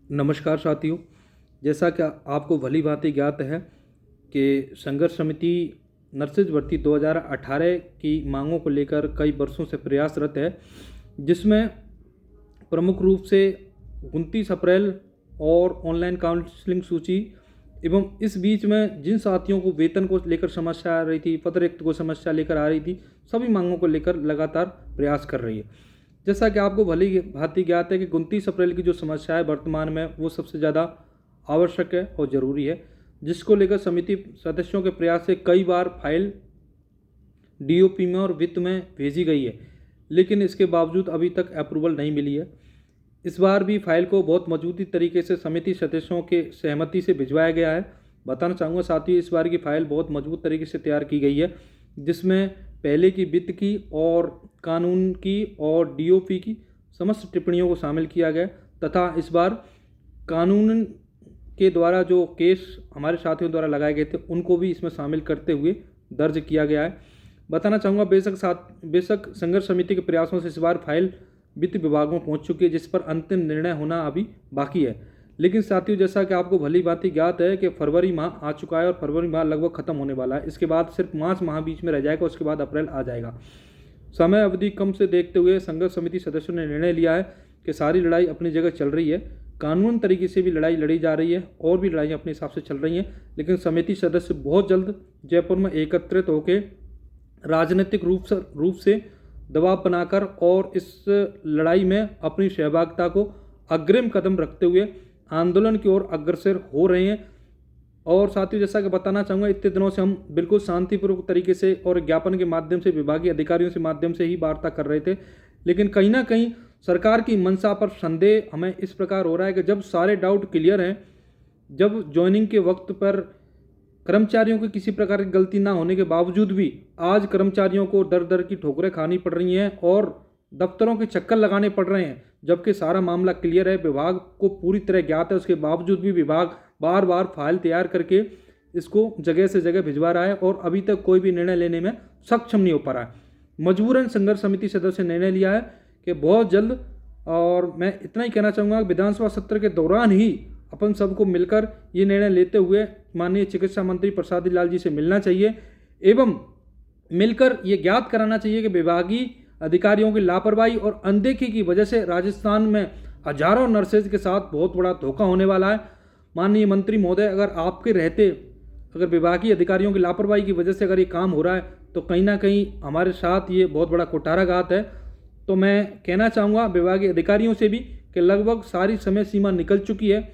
नमस्कार साथियों। जैसा कि आपको भली भांति ज्ञात है कि संघर्ष समिति नर्सेज भर्ती 2018 की मांगों को लेकर कई वर्षों से प्रयासरत है, जिसमें प्रमुख रूप से 29 अप्रैल और ऑनलाइन काउंसलिंग सूची एवं इस बीच में जिन साथियों को वेतन को लेकर समस्या आ रही थी, पदरिक्त को समस्या लेकर आ रही थी, सभी मांगों को लेकर लगातार प्रयास कर रही है। जैसा कि आपको भली भांति ज्ञात है कि 29 अप्रैल की जो समस्या है वर्तमान में वो सबसे ज़्यादा आवश्यक है और ज़रूरी है, जिसको लेकर समिति सदस्यों के प्रयास से कई बार फाइल डीओपी में और वित्त में भेजी गई है, लेकिन इसके बावजूद अभी तक अप्रूवल नहीं मिली है। इस बार भी फाइल को बहुत मजबूती तरीके से समिति सदस्यों के सहमति से भिजवाया गया है। बताना चाहूँगा साथियों, इस बार की फाइल बहुत मजबूत तरीके से तैयार की गई है, जिसमें पहले की वित्त की और कानून की और डीओपी की समस्त टिप्पणियों को शामिल किया गया तथा इस बार कानून के द्वारा जो केस हमारे साथियों द्वारा लगाए गए थे उनको भी इसमें शामिल करते हुए दर्ज किया गया है। बताना चाहूँगा बेशक संघर्ष समिति के प्रयासों से इस बार फाइल वित्त विभाग में पहुँच चुकी है, जिस पर अंतिम निर्णय होना अभी बाकी है। लेकिन साथियों, जैसा कि आपको भली भांति ज्ञात है कि फरवरी माह आ चुका है और फरवरी माह लगभग खत्म होने वाला है। इसके बाद सिर्फ मार्च माह बीच में रह जाएगा, उसके बाद अप्रैल आ जाएगा। समय अवधि कम से देखते हुए संघर्ष समिति सदस्यों ने निर्णय लिया है कि सारी लड़ाई अपनी जगह चल रही है, कानून तरीके से भी लड़ाई लड़ी जा रही है और भी लड़ाइयाँ अपने हिसाब से चल रही हैं, लेकिन समिति सदस्य बहुत जल्द जयपुर में एकत्रित होकर राजनीतिक रूप से दबाव बनाकर और इस लड़ाई में अपनी सहभागिता को अग्रिम कदम रखते हुए आंदोलन की ओर अग्रसर हो रहे हैं। और साथियों, जैसा कि बताना चाहूँगा, इतने दिनों से हम बिल्कुल शांतिपूर्वक तरीके से और ज्ञापन के माध्यम से विभागीय अधिकारियों से माध्यम से ही वार्ता कर रहे थे, लेकिन कहीं ना कहीं सरकार की मंशा पर संदेह हमें इस प्रकार हो रहा है कि जब सारे डाउट क्लियर हैं, जब ज्वाइनिंग के वक्त पर कर्मचारियों की किसी प्रकार की गलती ना होने के बावजूद भी आज कर्मचारियों को दर दर की ठोकरें खानी पड़ रही हैं और दफ्तरों के चक्कर लगाने पड़ रहे हैं, जबकि सारा मामला क्लियर है, विभाग को पूरी तरह ज्ञात है, उसके बावजूद भी विभाग बार बार फाइल तैयार करके इसको जगह से जगह भिजवा रहा है और अभी तक कोई भी निर्णय लेने में सक्षम नहीं हो पा रहा है। मजबूरन संघर्ष समिति सदस्य ने निर्णय लिया है कि बहुत जल्द, और मैं इतना ही कहना चाहूँगा, विधानसभा सत्र के दौरान ही अपन सबको मिलकर ये निर्णय लेते हुए माननीय चिकित्सा मंत्री प्रसादी लाल जी से मिलना चाहिए एवं मिलकर ये ज्ञात कराना चाहिए कि विभागीय अधिकारियों की लापरवाही और अनदेखी की वजह से राजस्थान में हजारों नर्सेज के साथ बहुत बड़ा धोखा होने वाला है। माननीय मंत्री महोदय, अगर आपके रहते अगर विभागीय अधिकारियों की लापरवाही की वजह से अगर ये काम हो रहा है तो कहीं ना कहीं हमारे साथ ये बहुत बड़ा कुठाराघात है। तो मैं कहना चाहूँगा विभागीय अधिकारियों से भी कि लगभग सारी समय सीमा निकल चुकी है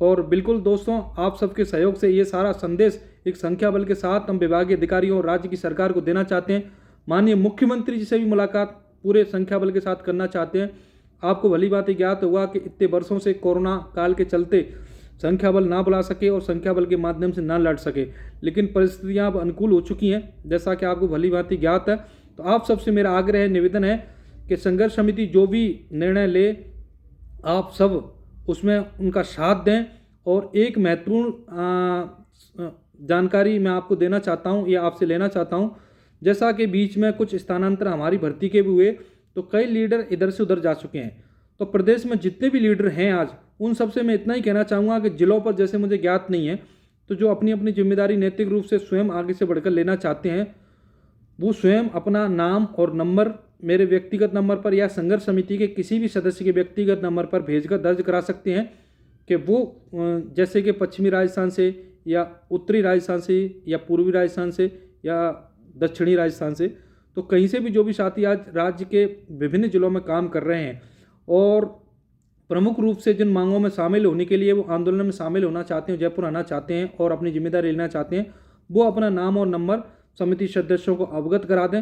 और बिल्कुल दोस्तों, आप सबके सहयोग से ये सारा संदेश एक संख्या बल के साथ हम विभागीय अधिकारियों और राज्य की सरकार को देना चाहते हैं। माननीय मुख्यमंत्री जी से भी मुलाकात पूरे संख्या बल के साथ करना चाहते हैं। आपको भली बात ज्ञात होगा कि इतने वर्षों से कोरोना काल के चलते संख्या बल ना बुला सके और संख्या बल के माध्यम से ना लड़ सके, लेकिन परिस्थितियां अब अनुकूल हो चुकी हैं, जैसा कि आपको भली बात ज्ञात है। तो आप सबसे मेरा आग्रह है, निवेदन है कि संघर्ष समिति जो भी निर्णय ले, आप सब उसमें उनका साथ दें। और एक महत्वपूर्ण जानकारी मैं आपको देना चाहता हूँ या आपसे लेना चाहता हूँ, जैसा कि बीच में कुछ स्थानांतर हमारी भर्ती के भी हुए तो कई लीडर इधर से उधर जा चुके हैं। तो प्रदेश में जितने भी लीडर हैं आज, उन सबसे मैं इतना ही कहना चाहूँगा कि जिलों पर जैसे मुझे ज्ञात नहीं है, तो जो अपनी अपनी जिम्मेदारी नैतिक रूप से स्वयं आगे से बढ़कर लेना चाहते हैं, वो स्वयं अपना नाम और नंबर मेरे व्यक्तिगत नंबर पर या संघर्ष समिति के किसी भी सदस्य के व्यक्तिगत नंबर पर भेजकर दर्ज करा सकते हैं कि वो जैसे कि पश्चिमी राजस्थान से या उत्तरी राजस्थान से या पूर्वी राजस्थान से या दक्षिणी राजस्थान से, तो कहीं से भी जो भी साथी आज राज्य के विभिन्न जिलों में काम कर रहे हैं और प्रमुख रूप से जिन मांगों में शामिल होने के लिए वो आंदोलन में शामिल होना चाहते हैं, जयपुर आना चाहते हैं और अपनी जिम्मेदारी लेना चाहते हैं, वो अपना नाम और नंबर समिति सदस्यों को अवगत करा दें।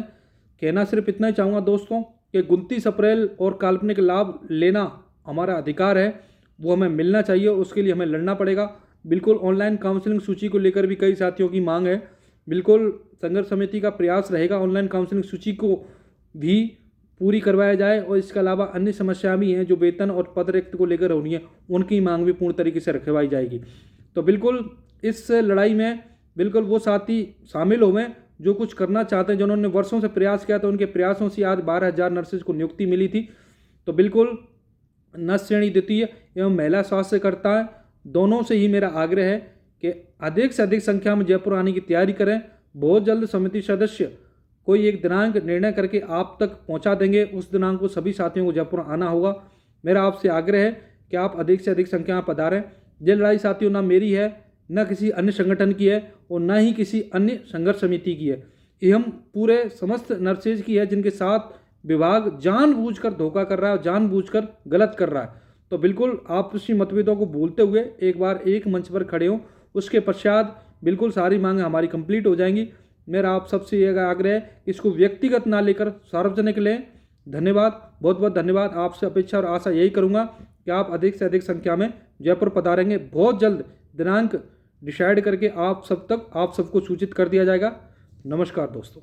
कहना सिर्फ इतना ही चाहूँगा दोस्तों कि 29 अप्रैल और काल्पनिक लाभ लेना हमारा अधिकार है, वो हमें मिलना चाहिए, उसके लिए हमें लड़ना पड़ेगा। बिल्कुल ऑनलाइन काउंसलिंग सूची को लेकर भी कई साथियों की मांग है, बिल्कुल संघर्ष समिति का प्रयास रहेगा ऑनलाइन काउंसलिंग सूची को भी पूरी करवाया जाए। और इसके अलावा अन्य समस्याएं भी हैं जो वेतन और पद रिक्त को लेकर होनी है, उनकी मांग भी पूर्ण तरीके से रखवाई जाएगी। तो बिल्कुल इस लड़ाई में बिल्कुल वो साथी शामिल होवें जो कुछ करना चाहते हैं, जिन्होंने वर्षों से प्रयास किया था, उनके प्रयासों से आज 12,000 नर्सेज को नियुक्ति मिली थी। तो बिल्कुल नर्स श्रेणी द्वितीय एवं महिला स्वास्थ्यकर्ता दोनों से ही मेरा आग्रह है कि अधिक से अधिक संख्या में जयपुर आने की तैयारी करें। बहुत जल्द समिति सदस्य कोई एक दिनांक निर्णय करके आप तक पहुंचा देंगे। उस दिनांक को सभी साथियों को जयपुर आना होगा। मेरा आपसे आग्रह है कि आप अधिक से अधिक संख्या में पधारें। ये लड़ाई साथियों ना मेरी है, न किसी अन्य संगठन की है और न ही किसी अन्य संघर्ष समिति की है। ये हम पूरे समस्त नर्सेज की है जिनके साथ विभाग जानबूझकर धोखा कर रहा है और जानबूझकर गलत कर रहा है। तो बिल्कुल आपसी मतभेदों को भूलते हुए एक बार एक मंच पर खड़े हों। उसके पश्चात बिल्कुल सारी मांगें हमारी कंप्लीट हो जाएंगी। मेरा आप सबसे यह आग्रह है कि इसको व्यक्तिगत ना लेकर सार्वजनिक लें। धन्यवाद, बहुत बहुत धन्यवाद। आपसे अपेक्षा और आशा यही करूंगा कि आप अधिक से अधिक संख्या में जयपुर पधारेंगे। बहुत जल्द दिनांक डिसाइड करके आप सबको सूचित कर दिया जाएगा। नमस्कार दोस्तों।